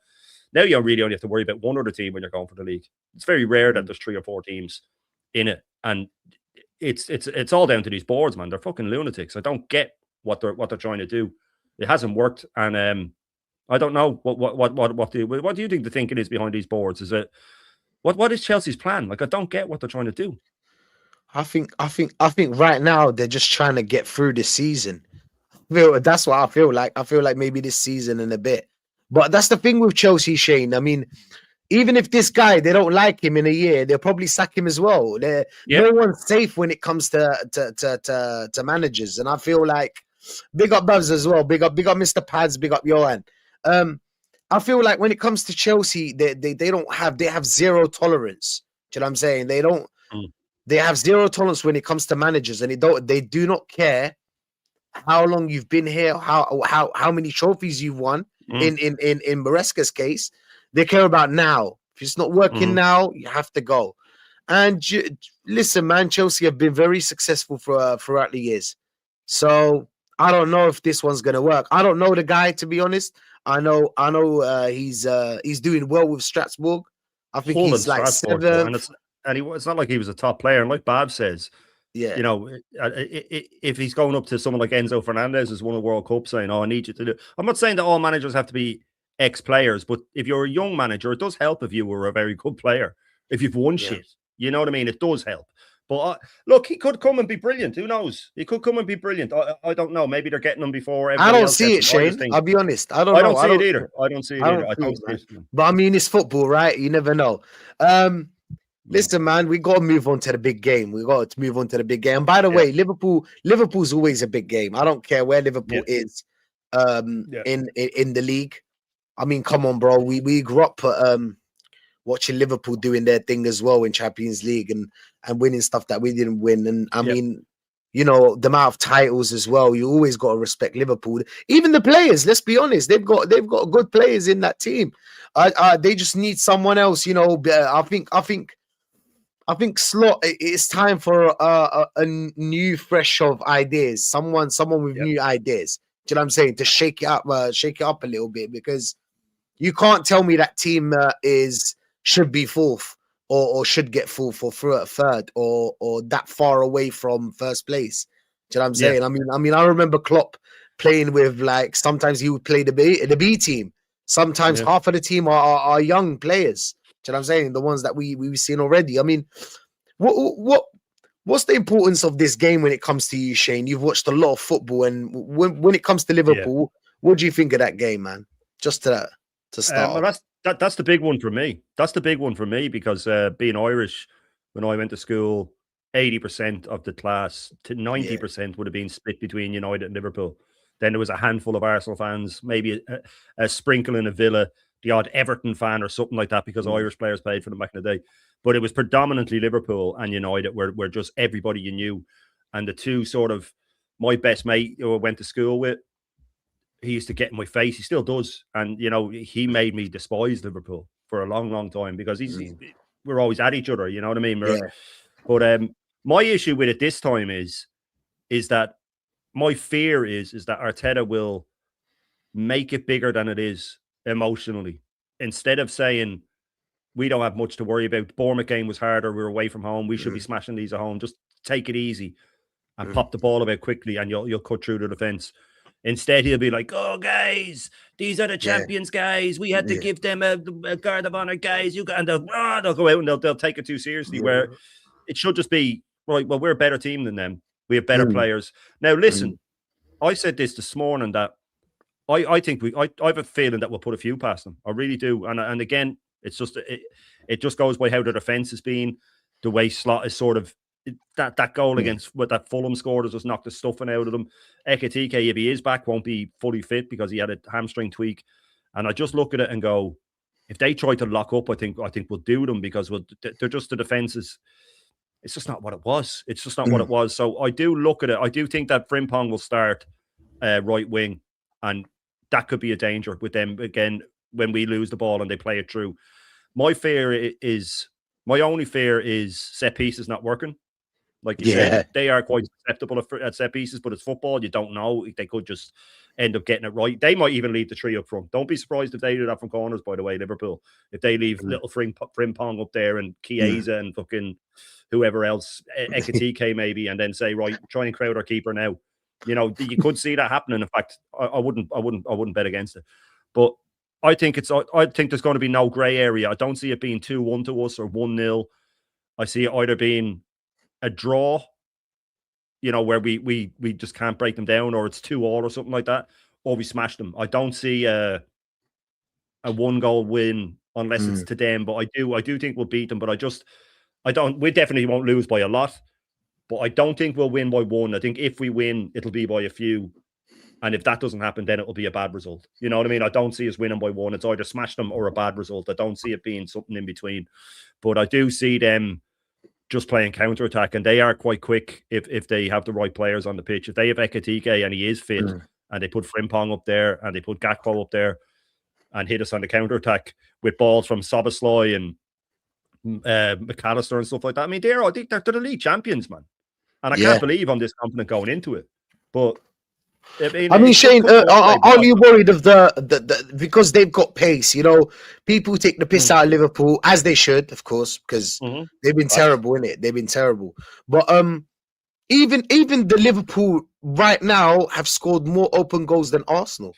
Now you really only have to worry about 1 other team when you're going for the league. It's very rare that there's 3 or 4 teams in it. And it's all down to these boards, man. They're fucking lunatics. I don't get what they're trying to do. It hasn't worked. And I don't know what do you think the thinking is behind these boards? Is it what is Chelsea's plan? Like, I don't get what they're trying to do. I think right now they're just trying to get through this season. That's what I feel like. I feel like maybe this season and a bit. But that's the thing with Chelsea, Shane. I mean, even if this guy, they don't like him in a year, they'll probably sack him as well. No one's safe when it comes to managers. And I feel like, big up Bubs as well. Big up Mr. Pads. Big up Johan. I feel like when it comes to Chelsea, they have zero tolerance. Do you know what I'm saying? They have zero tolerance when it comes to managers, and they do not care how long you've been here, how many trophies you've won. In Maresca's case, they care about now. If it's not working now, you have to go. And listen, man, Chelsea have been very successful throughout the years. So I don't know if this one's gonna work. I don't know the guy, to be honest. I know he's doing well with Strasbourg. I think he's like 7th. And it's not like he was a top player. And like Bob says, you know, if he's going up to someone like Enzo Fernandez, who's won a World Cup, saying, "Oh, I need you to do," I'm not saying that all managers have to be ex-players. But if you're a young manager, it does help if you were a very good player. If you've won shit, you know what I mean? It does help. But look, he could come and be brilliant. Who knows? He could come and be brilliant. I don't know. Maybe they're getting him before everybody I don't else see it, gets him. Shane. I'll be honest. I don't I know. don't see it either. I don't see it either. I don't see it. it. But I mean, it's football, right? You never know. Listen, man, we got to move on to the big game. We got to move on to the big game. And by the way, Liverpool's always a big game. I don't care where Liverpool is in the league. I mean, come on, bro. We grew up watching Liverpool doing their thing as well in Champions League and winning stuff that we didn't win. And I mean, you know, the amount of titles as well. You always got to respect Liverpool. Even the players, let's be honest, they've got good players in that team. They just need someone else. You know, I think Slot. It's time for a new, fresh of ideas. Someone with new ideas. Do you know what I'm saying? To shake it up a little bit, because you can't tell me that team should be fourth or should get fourth or third or that far away from first place. Do you know what I'm saying? I mean, I remember Klopp playing with, like, sometimes he would play the B team. Sometimes half of the team are young players. Do you know what I'm saying? The ones that we've seen already. I mean, what's the importance of this game when it comes to you, Shane? You've watched a lot of football, and when it comes to Liverpool, what do you think of that game, man? Just to start. Well, that's the big one for me. That's the big one for me, because being Irish, when I went to school, 80% of the class to 90% would have been split between United and Liverpool. Then there was a handful of Arsenal fans, maybe a sprinkle in a Villa, the odd Everton fan or something like that, because Irish players played for them back in the day. But it was predominantly Liverpool and United were just everybody you knew. And the two sort of, my best mate who I went to school with, he used to get in my face. He still does. And, you know, he made me despise Liverpool for a long, long time, because we're always at each other. You know what I mean? But my issue with it this time is that my fear is that Arteta will make it bigger than it is emotionally. Instead of saying, we don't have much to worry about. Bournemouth game was harder. We were away from home. We should be smashing these at home. Just take it easy and pop the ball about quickly, and you'll cut through the defense. Instead, he'll be like, "Oh, guys, these are the champions, guys. We had to give them a guard of honor, guys. You got," and they'll go out and they'll take it too seriously. Where it should just be, right, well, we're a better team than them. We have better players. Now, listen, I said this morning that I think I have a feeling that we'll put a few past them. I really do. And again, it's just it just goes by how the defense has been, the way Slot is sort of that goal against what that Fulham scored has just knocked the stuffing out of them. Ekitike, if he is back, won't be fully fit because he had a hamstring tweak. And I just look at it and go, if they try to lock up, I think we'll do them, because they're just, the defenses. It's just not what it was. It's just not what it was. So I do look at it. I do think that Frimpong will start right wing, and that could be a danger with them again when we lose the ball and they play it through. My only fear is set pieces not working. Like you said, they are quite susceptible at set pieces, but it's football. You don't know. They could just end up getting it right. They might even leave the three up front. Don't be surprised if they do that from corners, by the way, Liverpool. If they leave little Frimpong up there and Chiesa and fucking whoever else, Ekitike maybe, and then say, right, try and crowd our keeper now. You know, you could see that happening. In fact, I wouldn't bet against it. But I think there's going to be no grey area. I don't see it being 2-1 to us or 1-0. I see it either being a draw, you know, where we just can't break them down, or it's 2-2 or something like that, or we smash them. I don't see a 1-goal win unless it's to them, but I do think we'll beat them. But we definitely won't lose by a lot, but I don't think we'll win by 1. I think if we win, it'll be by a few. And if that doesn't happen, then it'll be a bad result. You know what I mean? I don't see us winning by 1. It's either smash them or a bad result. I don't see it being something in between. But I do see them just playing counter-attack, and they are quite quick if they have the right players on the pitch. If they have Ekitike and he is fit, and they put Frimpong up there and they put Gakpo up there and hit us on the counter-attack with balls from Szoboszlai and McAllister and stuff like that. I mean, they're the league champions, man. And I can't believe I'm this confident going into it. But I mean, Shane, are you worried of the because they've got pace? You know, people take the piss out of Liverpool, as they should, of course, because they've been terrible, innit? They've been terrible. But even the Liverpool right now have scored more open goals than Arsenal.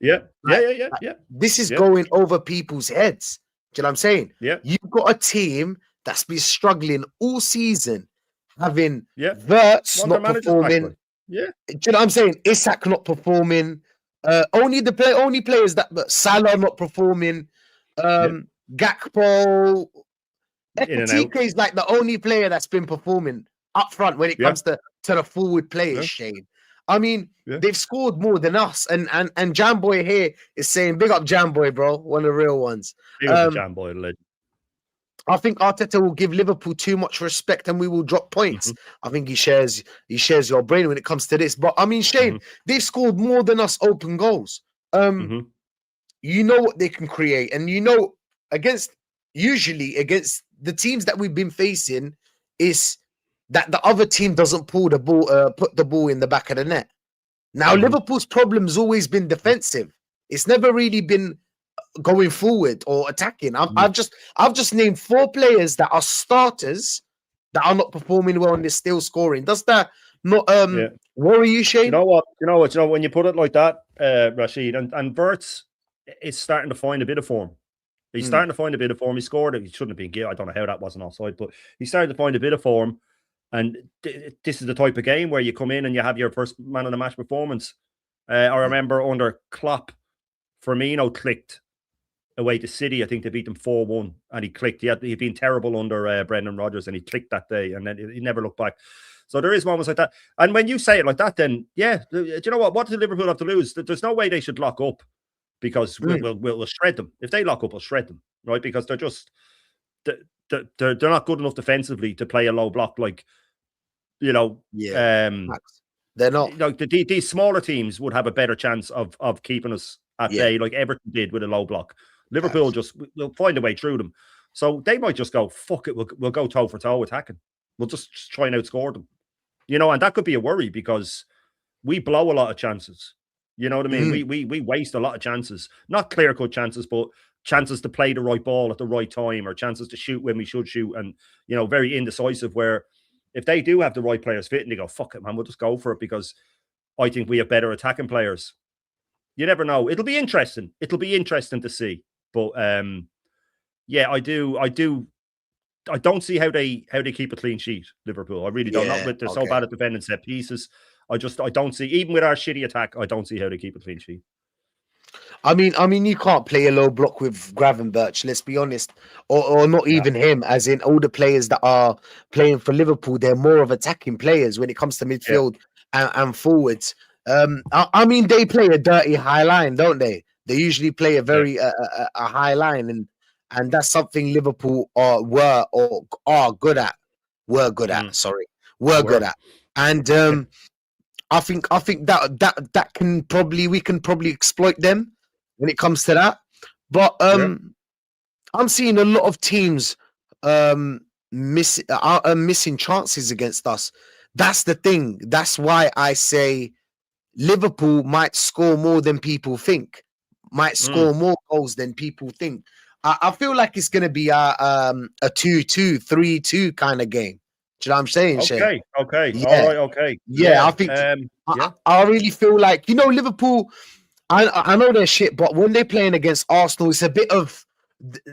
Yeah, Like, this is going over people's heads. Do you know what I'm saying? Yeah. You've got a team that's been struggling all season, having Yeah. Verts One of not their managers back, performing. like. Yeah. Do you know what I'm saying? Isak not performing. Only players that Salah not performing. Gakpo. In and out. Ekitike is like the only player that's been performing up front when it comes to the forward players, Shane. I mean, they've scored more than us. And Jamboy here is saying, big up Jamboy, bro. One of the real ones. Big up Jamboy, legend. I think Arteta will give Liverpool too much respect and we will drop points. I think he shares your brain when it comes to this. But I mean, Shane, they've scored more than us open goals. You know what they can create, and you know usually against the teams that we've been facing is that the other team doesn't pull the ball, put the ball in the back of the net. Now, Liverpool's problem's always been defensive. It's never really been going forward or attacking. I've just named 4 players that are starters that are not performing well and they're still scoring. Does that not worry you, Shane? You know what? When you put it like that, Rashid, and Verts is starting to find a bit of form. He's starting to find a bit of form. He scored it. He shouldn't have been guilty. I don't know how that wasn't offside, but he started to find a bit of form. And this is the type of game where you come in and you have your first man of the match performance. I remember under Klopp, Firmino clicked away to City. I think they beat them 4-1, and he clicked. He'd been terrible under Brendan Rodgers, and he clicked that day, and then he never looked back. So there is moments like that. And when you say it like that, then do you know what? What does Liverpool have to lose? There's no way they should lock up, because we'll shred them. If they lock up, we'll shred them, right? Because they're just they're not good enough defensively to play a low block, like, you know. They're not. Like these smaller teams would have a better chance of keeping us at bay, like Everton did with a low block. Liverpool will find a way through them. So they might just go, fuck it, we'll go toe for toe attacking. We'll just try and outscore them. You know, and that could be a worry because we blow a lot of chances. You know what I mean? We waste a lot of chances. Not clear-cut chances, but chances to play the right ball at the right time, or chances to shoot when we should shoot, and, you know, very indecisive, where if they do have the right players fit and they go, fuck it, man, we'll just go for it because I think we have better attacking players. You never know. It'll be interesting. It'll be interesting to see. But I don't see how they keep a clean sheet, Liverpool. I really don't. They're so bad at defending set pieces. I don't see, even with our shitty attack, I don't see how they keep a clean sheet. I mean, you can't play a low block with Gravenberch, let's be honest, or not even him. As in, all the players that are playing for Liverpool, they're more of attacking players when it comes to midfield and forwards. I mean, they play a dirty high line, don't they? They usually play a very a high line, and that's something Liverpool are good at. Were good at, and I think that we can probably exploit them when it comes to that. But I'm seeing a lot of teams missing chances against us. That's the thing. That's why I say Liverpool might score more than people think. Might score more goals than people think. I feel like it's going to be a 2-2, 3-2 kind of game. Do you know what I'm saying, Shane? Okay. Yeah. All right, okay. Yeah, I think I really feel like, you know, Liverpool, I know they're shit, but when they're playing against Arsenal, it's a bit of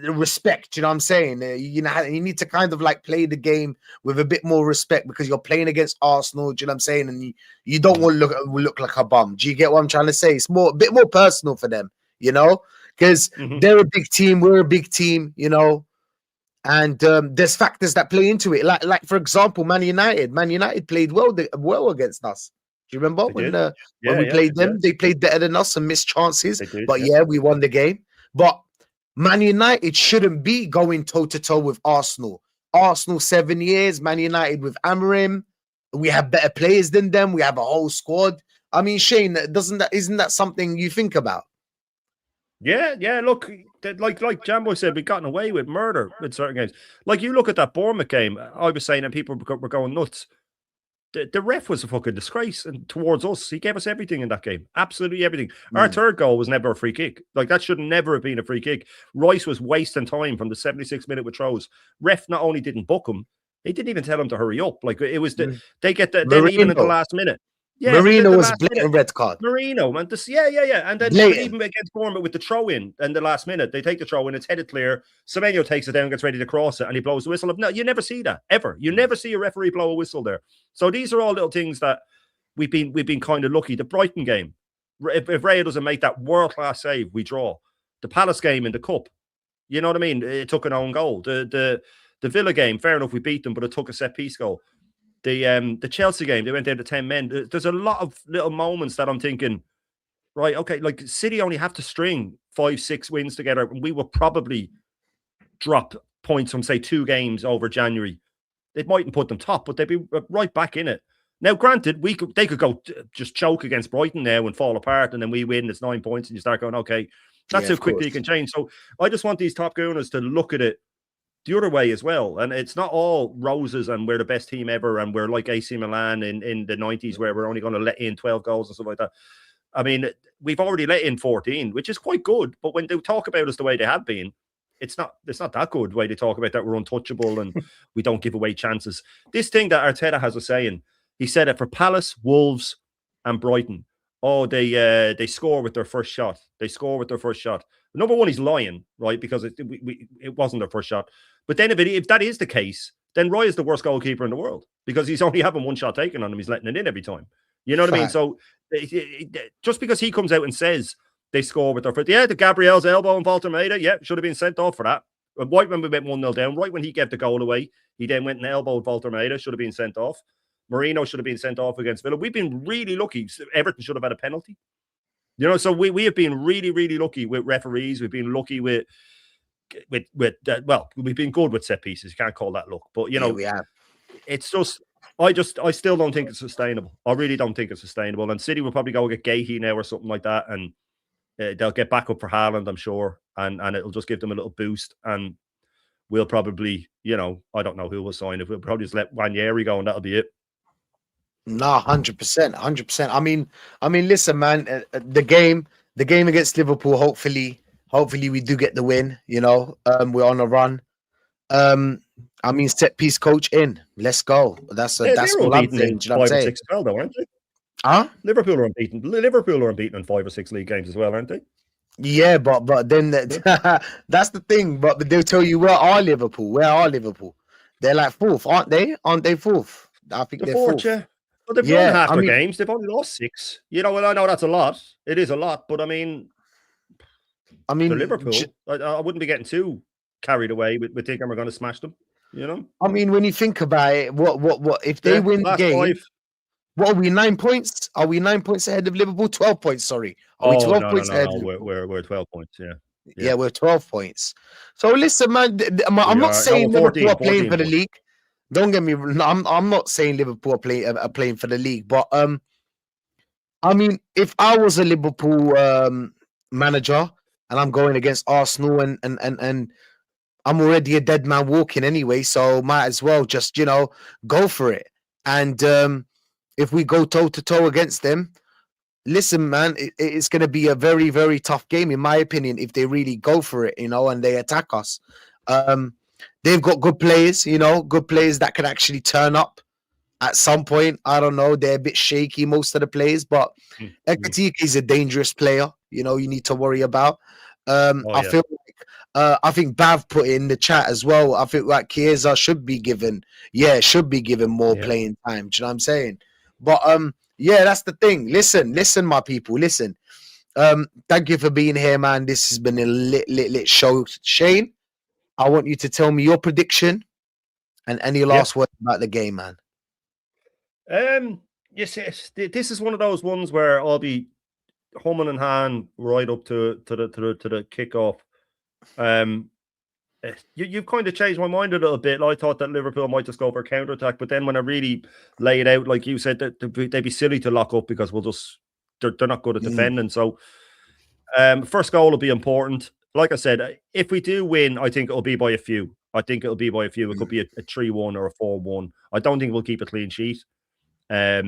respect. You know what I'm saying? You know, you need to kind of like play the game with a bit more respect because you're playing against Arsenal. Do you know what I'm saying? And you don't want to look like a bum. Do you get what I'm trying to say? It's a bit more personal for them, you know, because they're a big team. We're a big team, you know. And there's factors that play into it. Like for example, Man United played well against us. Do you remember when we played them? They played better than us and missed chances. But we won the game. But Man United shouldn't be going toe-to-toe with Arsenal. Arsenal 7 years, Man United with Amorim. We have better players than them. We have a whole squad. I mean, Shane, isn't that something you think about? Yeah. Look, like Jambo said, we've gotten away with murder in certain games. Like, you look at that Bournemouth game, I was saying, and people were going nuts. The ref was a fucking disgrace, and towards us, he gave us everything in that game, absolutely everything. Our third goal was never a free kick. Like, that should never have been a free kick. Rice was wasting time from the 76th minute with throws. Ref not only didn't book him, they didn't even tell him to hurry up. Like, it was they get the then even at the last minute. Yeah, Marino the was last minute. blatant red card. Marino, man. Yeah. And then even against Bournemouth with the throw in and the last minute, they take the throw in, it's headed clear. Semenyo takes it down, gets ready to cross it, and he blows the whistle. No, you never see that ever. You never see a referee blow a whistle there. So these are all little things that we've been kind of lucky. The Brighton game, if Raya doesn't make that world-class save, we draw. The Palace game in the cup, you know what I mean? It took an own goal. The Villa game, fair enough, we beat them, but it took a set piece goal. The Chelsea game, they went down to 10 men. There's a lot of little moments that I'm thinking, right, okay, like City only have to string 5-6 wins together, and we will probably drop points from, say, 2 games over January. It mightn't put them top, but they'd be right back in it. Now, granted, they could go just choke against Brighton now and fall apart, and then we win, it's 9 points, and you start going, okay, that's how quickly you can change. So I just want these top gooners to look at it the other way as well. And it's not all roses and we're the best team ever and we're like AC Milan in the 90s where we're only going to let in 12 goals and stuff like that. I mean, we've already let in 14, which is quite good. But when they talk about us the way they have been, it's not that good the way they talk about that we're untouchable and we don't give away chances. This thing that Arteta has a saying, he said it for Palace, Wolves and Brighton. Oh, they score with their first shot. They score with their first shot. Number one, he's lying, right? Because it wasn't their first shot. But then if that is the case, then Roy is the worst goalkeeper in the world because he's only having one shot taken on him. He's letting it in every time. You know what I mean? So just because he comes out and says they score with their first, the Gabriel's elbow and Walter Maida, should have been sent off for that. Right when we went 1-0 down, right when he gave the goal away, he then went and elbowed Walter Maida, should have been sent off. Marino should have been sent off against Villa. We've been really lucky. Everton should have had a penalty. You know, so we have been really, really lucky with referees. We've been lucky with we've been good with set pieces. You can't call that luck, but you know, we have. It's just, I still don't think it's sustainable. I really don't think it's sustainable. And City will probably go get Gahey now or something like that, and they'll get back up for Haaland, I'm sure, and it'll just give them a little boost. And we'll probably, you know, I don't know who will sign it. We'll probably just let Ranieri go, and that'll be it. No, 100%. I mean, listen, man. The game against Liverpool. Hopefully, we do get the win. You know, we're on a run. I mean, set piece coach in. Let's go. That's what I'm saying. 5 or 6 as well, though, aren't they? Huh? Liverpool are unbeaten in 5 or 6 league games as well, aren't they? Yeah, but then that's the thing. But they'll tell you where are Liverpool? They're like 4th, aren't they? Aren't they 4th? I think they're 4th. Yeah. But they've won half their games. They've only lost 6. You know, well, I know that's a lot. It is a lot, but I mean, Liverpool, I wouldn't be getting too carried away with thinking we're going to smash them. You know, I mean, when you think about it, what if they win the game? 5. What are we 9 points? Are we 9 points ahead of Liverpool? 12 points. Sorry, are we 12 points ahead? No, we're 12 points. Yeah, we're 12 points. So listen, man, I'm not saying Liverpool are playing for the league. Don't get me wrong. I'm not saying Liverpool are playing for the league, but I mean, if I was a Liverpool manager and I'm going against Arsenal and I'm already a dead man walking anyway, so might as well just, you know, go for it. And if we go toe to toe against them, listen, man, it's going to be a very, very tough game, in my opinion, if they really go for it, you know, and they attack us. They've got good players, you know, good players that can actually turn up at some point. I don't know. They're a bit shaky, most of the players, but Ekitike is a dangerous player, you know, you need to worry about. I feel like, I think Bav put it in the chat as well. I think like Chiesa should be given more playing time. Do you know what I'm saying? But yeah, that's the thing. Listen, my people, listen. Thank you for being here, man. This has been a lit show. Shane, I want you to tell me your prediction and any last words about the game, man. Yes, this is one of those ones where I'll be humming and hawing right up to the kickoff. You've kind of changed my mind a little bit. I thought that Liverpool might just go for a counter attack, but then when I really lay it out, like you said, that they'd be silly to lock up because they're not good at defending. So, first goal will be important. Like I said, if we do win, I think it'll be by a few. It could be a 3-1 or a 4-1. I don't think we'll keep a clean sheet. I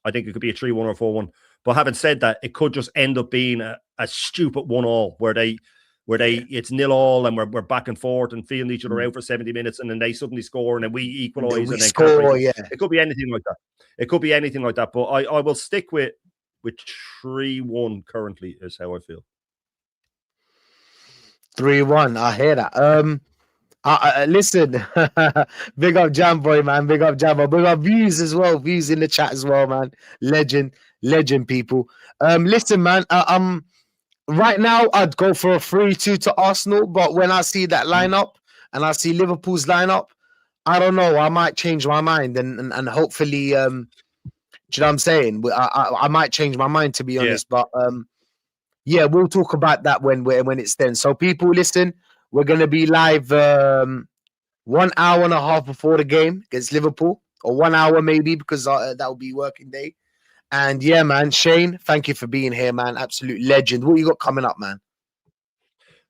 think it could be a 3-1 or a 4-1. But having said that, it could just end up being a stupid 1-1 where where it's 0-0 and we're back and forth and feeling each other out for 70 minutes, and then they suddenly score and then we equalise and then score. Yeah, it could be anything like that. It could be anything like that. But I will stick with 3-1 currently is how I feel. 3-1. I hear that. Listen, big up Jamboy, man. Big up Jambo. Big up Views as well. Views in the chat as well, man. Legend people. Listen, man. Right now I'd go for a 3-2 to Arsenal, but when I see that lineup and I see Liverpool's lineup, I don't know. I might change my mind and hopefully, do you know what I'm saying? I might change my mind, to be honest. But yeah, we'll talk about that when it's then. So people, listen. We're going to be live 1 hour and a half before the game against Liverpool, or 1 hour maybe, because that will be working day. And yeah, man, Shane, thank you for being here, man. Absolute legend. What you got coming up, man?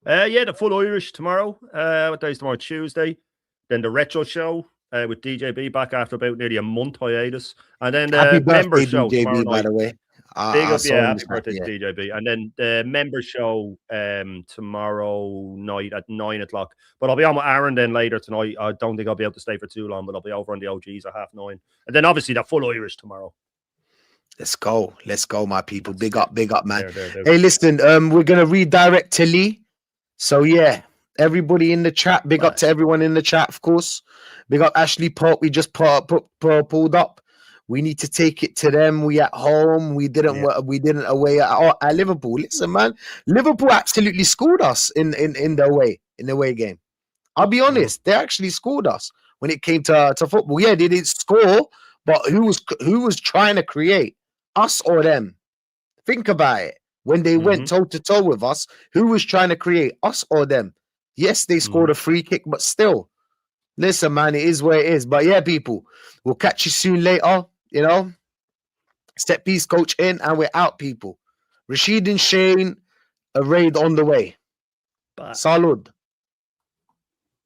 Yeah, the Full Irish tomorrow. What day is tomorrow? Tuesday. Then the Retro Show with DJB back after about nearly a month hiatus. And then the member show DJB, tomorrow night. by the way. Big up, happy birthday to DJB. And then the member show tomorrow night at 9 o'clock. But I'll be on with Aaron then later tonight. I don't think I'll be able to stay for too long, but I'll be over on the OGs at 9:30. And then obviously the Full Irish tomorrow. Let's go, my people. Big up, man. There. Hey, listen, we're gonna redirect to Lee. So yeah, everybody in the chat. Big up to everyone in the chat, of course. Big up Ashley Pope. We just pulled up. We need to take it to them. We at home. We didn't away at Liverpool. Listen, man, Liverpool absolutely scored us in the away game. I'll be honest, they actually scored us when it came to football. Yeah, they didn't score, but who was trying to create, us or them? Think about it. When they went toe to toe with us, who was trying to create, us or them? Yes, they scored a free kick, but still, listen, man, it is where it is. But yeah, people, we'll catch you soon later. You know, Set Piece Coach in, and we're out, people. Rashid and Shane, a raid on the way. Bye. Salud.